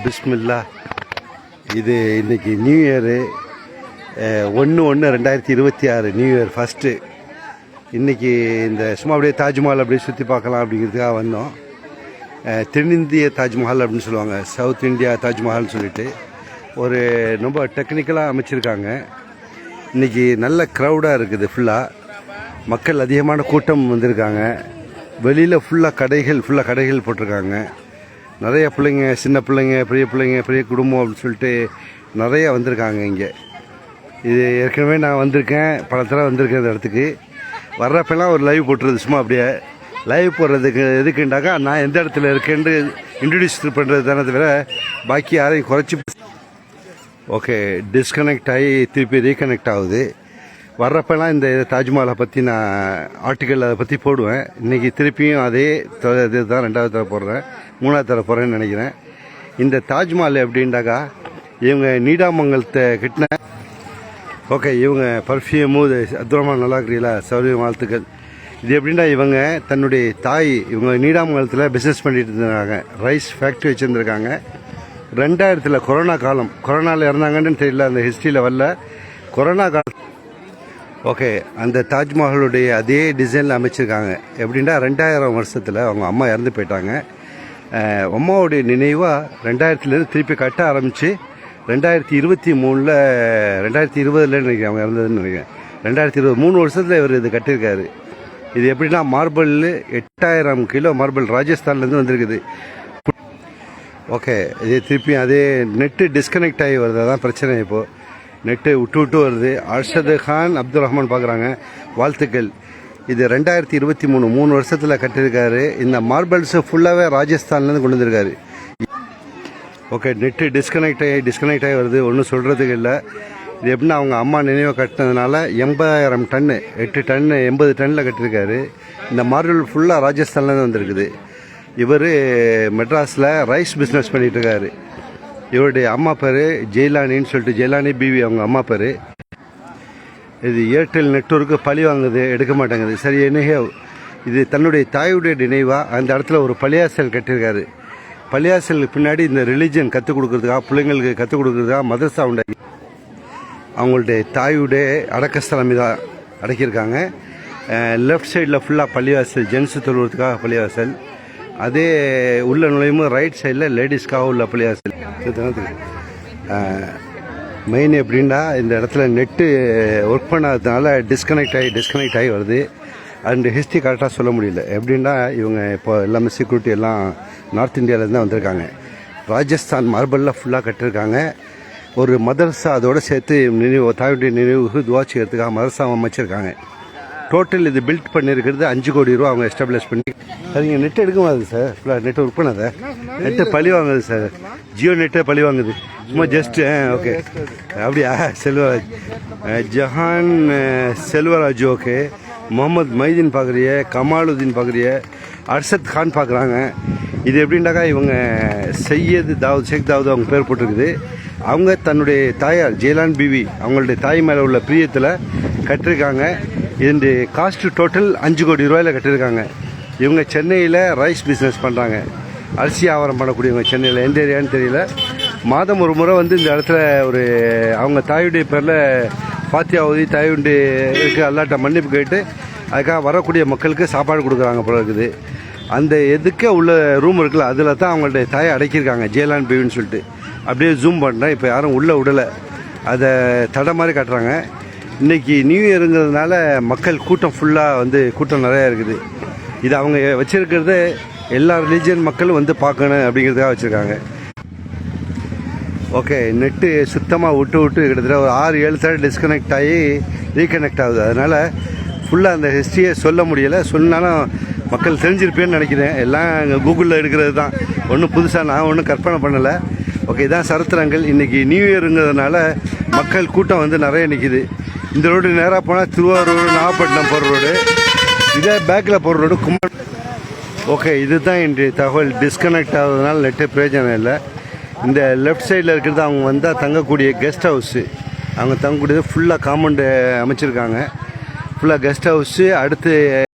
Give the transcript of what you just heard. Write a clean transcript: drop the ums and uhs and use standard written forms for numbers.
பிஸ்மில்லா. இது இன்னைக்கு new year 1/1/2026 new year first. இன்றைக்கி இந்த சும்மா அப்படியே தாஜ்மஹால் அப்படியே சுற்றி பார்க்கலாம் அப்படிங்கிறதுக்காக வந்தோம். தென்னிந்திய தாஜ்மஹால் அப்படின்னு சொல்லுவாங்க, சவுத் இந்தியா தாஜ்மஹால்னு சொல்லிட்டு ஒரு ரொம்ப டெக்னிக்கலாக அமைச்சிருக்காங்க. இன்றைக்கி நல்ல க்ரௌடாக இருக்குது, ஃபுல்லாக மக்கள் அதிகமான கூட்டம் வந்திருக்காங்க. வெளியில் ஃபுல்லாக கடைகள் போட்டிருக்காங்க. நிறைய பிள்ளைங்க, சின்ன பிள்ளைங்க, பெரிய பிள்ளைங்க, பெரிய குடும்பம் அப்படின்னு சொல்லிட்டு நிறையா வந்திருக்காங்க இங்கே. இது ஏற்கனவே நான் வந்திருக்கேன், பல தடவை வந்திருக்கேன் இந்த இடத்துக்கு. வர்றப்பெல்லாம் ஒரு லைவ் போட்டுருது. சும்மா அப்படியே லைவ் போடுறதுக்கு எதுக்குண்டாக்கா நான் எந்த இடத்துல இருக்கேன்னு இன்ட்ரடியூஸ் பண்ணுறது தானே தவிர பாக்கி யாரையும் குறைச்சி. ஓகே, டிஸ்கனெக்ட் ஆகி திருப்பி ரீகனெக்ட் ஆகுது. வர்றப்பெல்லாம் இந்த தாஜ்மஹாலை பற்றி நான் ஆர்டிக்கல் அதை பற்றி போடுவேன். இன்றைக்கி திருப்பியும் அதே இதுதான் 2வது தடவை போடுறேன், 3வது தடவை போடுறேன்னு நினைக்கிறேன். இந்த தாஜ்மஹால் எப்படின்டாக்கா இவங்க நீடாமங்கலத்தை கிட்டின. ஓகே, இவங்க பர்ஃப்யூமு அப்துல் நல்லா இருக்கிறீங்களா, சௌரிய வாழ்த்துக்கள். இது எப்படின்னா இவங்க தன்னுடைய இவங்க நீடாமங்கலத்தில் பிஸ்னஸ் பண்ணிட்டு இருந்தாங்க, ரைஸ் ஃபேக்ட்ரி வச்சுருந்துருக்காங்க. 2000 கொரோனாவில் இறந்தாங்கன்னு தெரியல, அந்த ஹிஸ்ட்ரியில் வரல. கொரோனா காலம். ஓகே, அந்த தாஜ்மஹாலுடைய அதே டிசைனில் அமைச்சிருக்காங்க. எப்படின்னா 2000 வருஷத்தில் அவங்க அம்மா இறந்து போயிட்டாங்க. அம்மாவுடைய நினைவாக 2000 திருப்பி கட்ட ஆரம்பித்து 2023 2020 நினைக்கிறேன் அவங்க இறந்ததுன்னு நினைக்கிறேன். 2020 3 வருஷத்தில் இவர் இது கட்டியிருக்காரு. இது எப்படின்னா மார்பிள் 8000 கிலோ மார்பிள் ராஜஸ்தான்லேருந்து வந்திருக்குது. ஓகே, இது திருப்பி அதே நெட்டு டிஸ்கனெக்ட் ஆகி வருது, அதான் பிரச்சனை. இப்போது நெட்டு விட்டு வருது. அர்ஷது கான் அப்துல் ரஹ்மான் பார்க்குறாங்க, வாழ்த்துக்கள். இது 2023 3 வருஷத்தில் கட்டியிருக்காரு. இந்த மார்பிள்ஸு ஃபுல்லாகவே ராஜஸ்தான்லேருந்து கொண்டு வந்திருக்காரு. ஓகே, நெட்டு டிஸ்கனெக்ட் ஆகி வருது, ஒன்றும் சொல்கிறதுக்கு இல்லை. இது எப்படின்னா அவங்க அம்மா நினைவை கட்டினதுனால 80,000 டன்னு, 8 டன்னு 80 டன்னில் கட்டியிருக்காரு. இந்த மார்பிள் ஃபுல்லாக ராஜஸ்தான்லேருந்து வந்திருக்குது. இவர் மெட்ராஸில் ரைஸ் பிஸ்னஸ் பண்ணிகிட்ருக்காரு. இவருடைய அம்மா பேர் ஜெயிலானின்னு சொல்லிட்டு, ஜெயிலானி பிவி அவங்க அம்மா பேர். இது ஏர்டெல் நெட்வொர்க்கு பழி வாங்குது, எடுக்க மாட்டேங்குது. சரி, என்னையோ இது தன்னுடைய தாயுடைய நினைவாக அந்த இடத்துல ஒரு பள்ளியாசல் கட்டியிருக்காரு. பள்ளியாசலுக்கு பின்னாடி இந்த ரிலீஜன் கற்றுக் கொடுக்குறதுக்காக, பிள்ளைங்களுக்கு கற்றுக் கொடுக்குறதுக்காக மதரசா உண்டாக்கி அவங்களுடைய தாயுடைய அடக்கஸ்தலம் இதாக அடக்கியிருக்காங்க. லெஃப்ட் சைடில் ஃபுல்லாக பள்ளிவாசல், ஜென்ஸு தொழுவதுக்காக பள்ளிவாசல். அதே உள்ள நுழையும் ரைட் சைடில் லேடிஸ்க்காக உள்ள பள்ளிவாசல். மெயின் எப்படின்னா இந்த இடத்துல நெட்டு ஒர்க் பண்ணாததுனால டிஸ்கனெக்ட் ஆகி வருது. அண்ட் ஹிஸ்ட்ரி கரெக்டாக சொல்ல முடியல. எப்படின்னா இவங்க இப்போ எல்லாமே செக்யூரிட்டி எல்லாம் நார்த் இந்தியாவிலேருந்து தான் வந்திருக்காங்க. ராஜஸ்தான் மார்பிளில் ஃபுல்லாக கட்டியிருக்காங்க. ஒரு மதரசா அதோடு சேர்த்து தாயுடைய நினைவுக்கு துவா செய்யறதுக்காக மதரசா அமைச்சிருக்காங்க. டோட்டல் இது பில்ட் பண்ணியிருக்கிறது 5 கோடி ரூபா அவங்க எஸ்டாப்ளிஷ் பண்ணி. சரிங்க, நெட் எடுக்க மாட்டுது சார், ஃபுல்லாக நெட் ஒர்க் பண்ணாத, நெட்டு பழி வாங்குது சார், ஜியோ நெட்டே பழி வாங்குது. சும்மா ஜஸ்ட் ஓகே. அப்படியா? செல்வராஜ், ஜஹான் செல்வராஜ். ஓகே, முகமது மைதீன் பார்க்குறிய, கமாலுதீன் பார்க்குறிய, அர்ஷத் கான் பார்க்குறாங்க. இது எப்படின்னாக்கா இவங்க ஷேக் தாவூத் அவங்க பேர் போட்டிருக்குது. அவங்க தன்னுடைய தாயார் ஜெயிலான் பிவி அவங்களுடைய தாய் மேலே உள்ள பிரியத்தில் கட்டியிருக்காங்க. இதனுடைய காஸ்ட் டோட்டல் 5 கோடி ரூபாயில் கட்டியிருக்காங்க. இவங்க சென்னையில் ரைஸ் பிஸ்னஸ் பண்ணுறாங்க, அரிசி வியாபாரம் பண்ணக்கூடியவங்க. சென்னையில் எந்த ஏரியான்னு தெரியல. மாதம் ஒரு முறை வந்து இந்த இடத்துல ஒரு அவங்க தாயுடைய பேரில் பாத்தியா ஓதி தாயுடைய அல்லாட்ட மன்னிப்பு கேட்டு அதுக்காக வரக்கூடிய மக்களுக்கு சாப்பாடு கொடுக்குறாங்க போல இருக்குது. அந்த எதுக்கே உள்ள ரூம் இருக்குல்ல, அதில் தான் அவங்களுடைய தாயை அடக்கியிருக்காங்க, ஜெயிலான் பிவின்னு சொல்லிட்டு. அப்படியே ஜூம் பண்ணுறேன், இப்போ யாரும் உள்ளே விடலை, அதை தடை மாதிரி காட்டுறாங்க. இன்றைக்கி நியூ இயருங்கிறதுனால மக்கள் கூட்டம் ஃபுல்லாக வந்து கூட்டம் நிறையா இருக்குது. இது அவங்க வச்சுருக்கிறது எல்லா ரிலீஜியன் மக்களும் வந்து பார்க்கணும் அப்படிங்கிறதுக்காக வச்சுருக்காங்க. ஓகே, நெட்டு சுத்தமாக விட்டு கிட்டத்தட்ட ஒரு 6-7 தடவை டிஸ்கனெக்ட் ஆகி ரீகனெக்ட் ஆகுது. அதனால் ஃபுல்லாக அந்த ஹிஸ்ட்ரியை சொல்ல முடியலை. சொன்னாலும் மக்கள் தெரிஞ்சிருப்பேன்னு நினைக்கிறேன். எல்லாம் கூகுளில் எடுக்கிறது தான், ஒன்றும் புதுசாக நான் ஒன்றும் கற்பனை பண்ணலை. ஓகே, இதான் சரித்திரங்கள். இன்றைக்கி நியூ இயருங்கிறதுனால மக்கள் கூட்டம் வந்து நிறைய நிற்கிது. இந்த ரோடு நேராக போனால் திருவாரூர் நாகப்பட்டினம் போகிற ரோடு, இதே பேக்கில் போகிற ரோடு கும்பல். ஓகே, இதுதான் இன்றைய தகவல். டிஸ்கனெக்ட் ஆகுறதுனால நெட்டு பிரயோஜனம் இல்லை. இந்த லெஃப்ட் சைடில் இருக்கிறது அவங்க வந்தால் தங்கக்கூடிய கெஸ்ட் ஹவுஸு. அவங்க தங்கக்கூடியது ஃபுல்லாக காம்பவுண்டு அமைச்சிருக்காங்க, ஃபுல்லாக கெஸ்ட் ஹவுஸு. அடுத்து